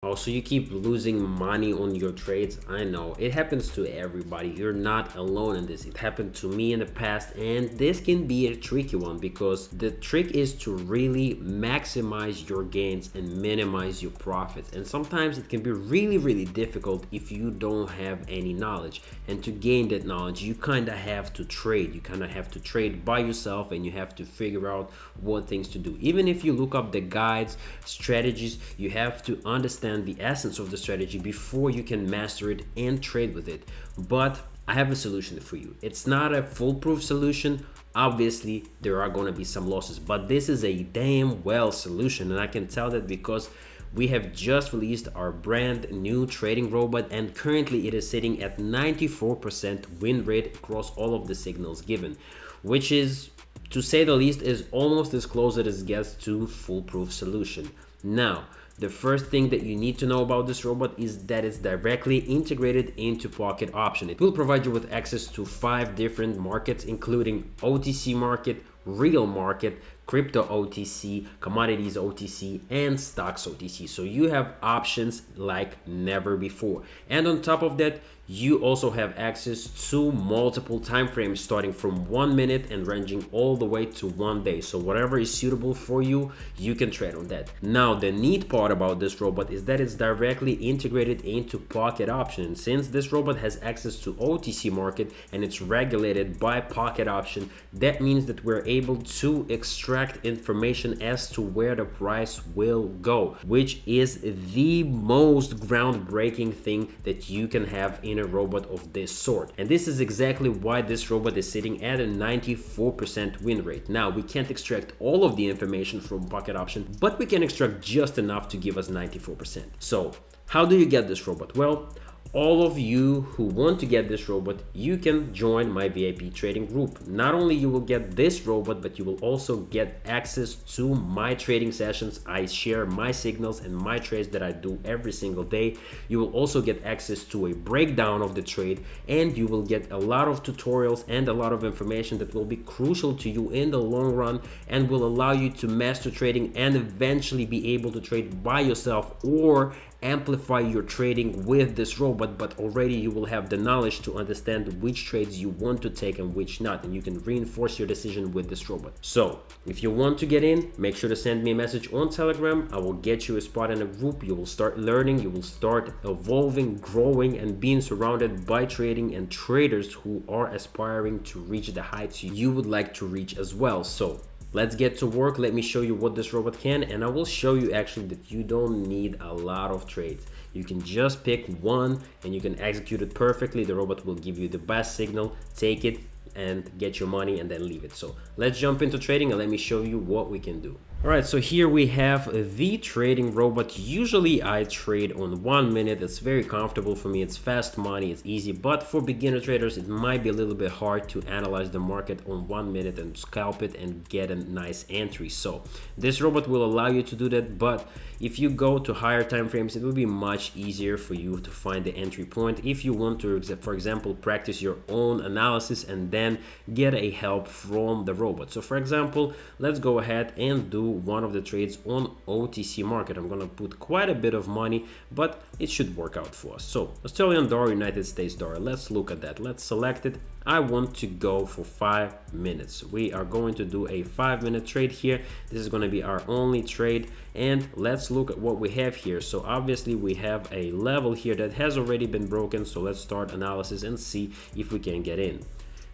Also, you keep losing money on your trades. I know it happens to everybody. You're not alone in this. It happened to me in the past, and this can be a tricky one because the trick is to really maximize your gains and minimize your profits. And sometimes it can be really difficult if you don't have any knowledge. And to gain that knowledge, you kind of have to trade. You kind of have to trade by yourself, and you have to figure out what things to do. Even if you look up the guides, strategies, you have to understand the essence of the strategy before you can master it and trade with it. But I have a solution for you. It's not a foolproof solution. Obviously, there are going to be some losses, but this is a damn well solution, and I can tell that because we have just released our brand new trading robot, and currently it is sitting at 94% win rate across all of the signals given, which is, to say the least, is almost as close as it gets to foolproof solution. Now, the first thing that you need to know about this robot is that it's directly integrated into Pocket Option. It will provide you with access to 5 different markets, including OTC market, real market, crypto OTC, commodities OTC, and stocks OTC. So you have options like never before. And on top of that, you also have access to multiple time frames starting from 1 minute and ranging all the way to 1 day. So whatever is suitable for you, you can trade on that. Now, the neat part about this robot is that it's directly integrated into Pocket Option. Since this robot has access to OTC market and it's regulated by Pocket Option, that means that we're able to extract information as to where the price will go, which is the most groundbreaking thing that you can have in a robot of this sort. And this is exactly why this robot is sitting at a 94% win rate. Now, we can't extract all of the information from Pocket Option, but we can extract just enough to give us 94%. So how do you get this robot? Well, all of you who want to get this robot, you can join my VIP trading group. Not only you will get this robot, but you will also get access to my trading sessions. I share my signals and my trades that I do every single day. You will also get access to a breakdown of the trade, and you will get a lot of tutorials and a lot of information that will be crucial to you in the long run and will allow you to master trading and eventually be able to trade by yourself or amplify your trading with this robot. But already you will have the knowledge to understand which trades you want to take and which not, and you can reinforce your decision with this robot. So if you want to get in, make sure to send me a message on Telegram. I will get you a spot in a group. You will start learning, you will start evolving, growing, and being surrounded by trading and traders who are aspiring to reach the heights you would like to reach as well. So let's get to work. Let me show you what this robot can, and I will show you actually that you don't need a lot of trades. You can just pick one and you can execute it perfectly. The robot will give you the best signal, take it and get your money and then leave it. So let's jump into trading and let me show you what we can do. All right, so here we have the trading robot. Usually I trade on 1 minute. It's very comfortable for me. It's fast money, it's easy, but for beginner traders, it might be a little bit hard to analyze the market on 1 minute and scalp it and get a nice entry. So this robot will allow you to do that, but if you go to higher time frames, it will be much easier for you to find the entry point if you want to, for example, practice your own analysis and then get a help from the robot. So for example, let's go ahead and do one of the trades on OTC market. I'm gonna put quite a bit of money, but it should work out for us. So Australian dollar, United States dollar, let's look at that. Let's select it. I want to go for 5 minutes. We are going to do a 5-minute trade here. This is going to be our only trade, and let's look at what we have here. So obviously we have a level here that has already been broken, so let's start analysis and see if we can get in.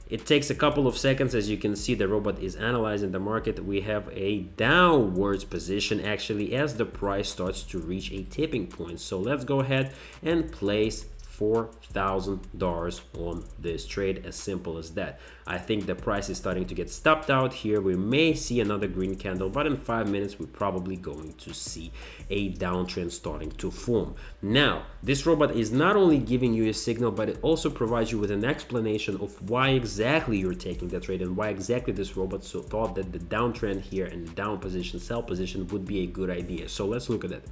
It takes a couple of seconds. As you can see, the robot is analyzing the market. We have a downwards position actually as the price starts to reach a tipping point. So let's go ahead and place $4,000 on this trade. As simple as that. I think the price is starting to get stopped out here. We may see another green candle, but in 5 minutes we're probably going to see a downtrend starting to form. Now, this robot is not only giving you a signal, but it also provides you with an explanation of why exactly you're taking that trade and why exactly this robot thought that the downtrend here and the down position, sell position would be a good idea. So let's look at it.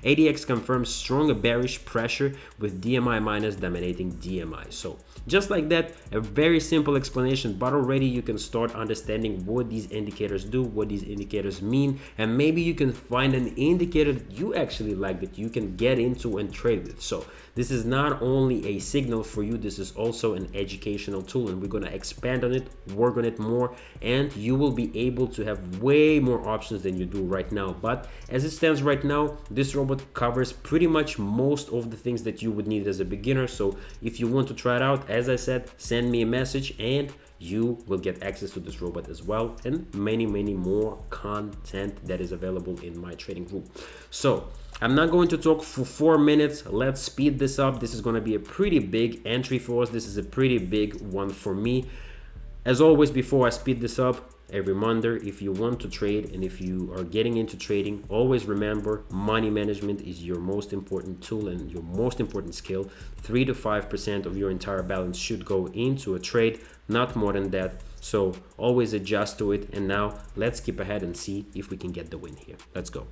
ADX confirms strong bearish pressure with DMI minus dominating DMI. So just like that, a very simple explanation, but already you can start understanding what these indicators do, what these indicators mean, and maybe you can find an indicator that you actually like that you can get into and trade with. So this is not only a signal for you, this is also an educational tool, and we're going to expand on it, work on it more, and you will be able to have way more options than you do right now. But as it stands right now, this robot covers pretty much most of the things that you would need as a beginner. So if you want to try it out, as I said, send me a message and you will get access to this robot as well, and many more content that is available in my trading group. So I'm not going to talk for 4 minutes. Let's speed this up. This is going to be a pretty big entry for us. This is a pretty big one for me. As always, before I speed this up, a reminder, if you want to trade and if you are getting into trading, always remember money management is your most important tool and your most important skill. 3 to 5% of your entire balance should go into a trade, not more than that. So always adjust to it. And now let's skip ahead and see if we can get the win here. Let's go.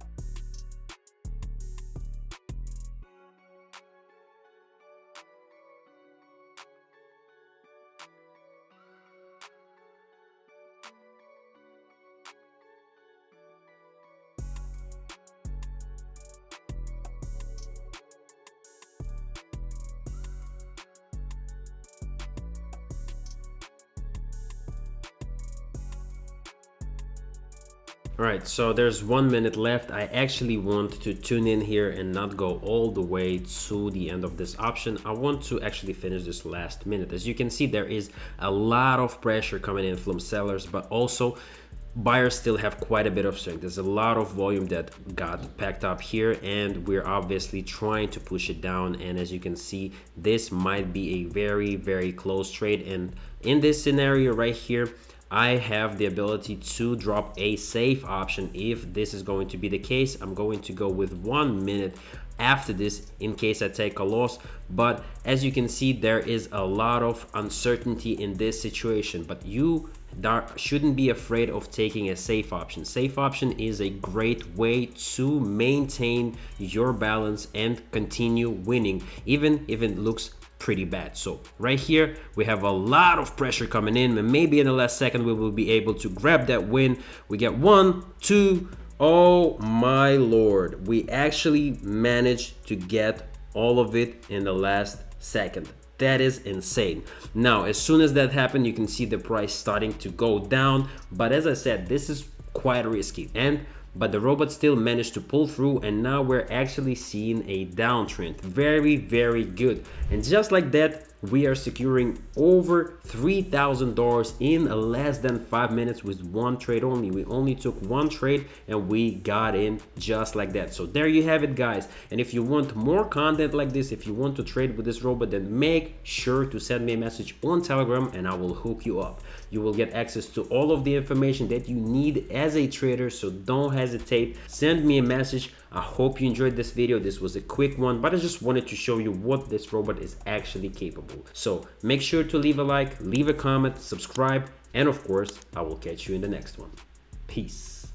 All right, so there's 1 minute left. I actually want to tune in here and not go all the way to the end of this option. I want to actually finish this last minute. As you can see, there is a lot of pressure coming in from sellers, but also buyers still have quite a bit of strength. There's a lot of volume that got packed up here, and we're obviously trying to push it down. And as you can see, this might be a very close trade. And in this scenario right here, I have the ability to drop a safe option. If this is going to be the case, I'm going to go with 1 minute after this in case I take a loss. But as you can see, there is a lot of uncertainty in this situation, but you shouldn't be afraid of taking a safe option. Safe option is a great way to maintain your balance and continue winning, even if it looks pretty bad. So right here we have a lot of pressure coming in, and maybe in the last second we will be able to grab that win. We get 1, 2, oh my lord, we actually managed to get all of it in the last second. That is insane. Now as soon as that happened, you can see the price starting to go down, but as I said, this is quite risky, but the robot still managed to pull through, and now we're actually seeing a downtrend. Very good. And just like that, we are securing over $3,000 in less than 5 minutes with one trade only. We only took one trade and we got in just like that. So there you have it, guys. And if you want more content like this, if you want to trade with this robot, then make sure to send me a message on Telegram and I will hook you up. You will get access to all of the information that you need as a trader, so don't hesitate. Send me a message. I hope you enjoyed this video. This was a quick one, but I just wanted to show you what this robot is actually capable. So make sure to leave a like, leave a comment, subscribe, and of course, I will catch you in the next one. Peace.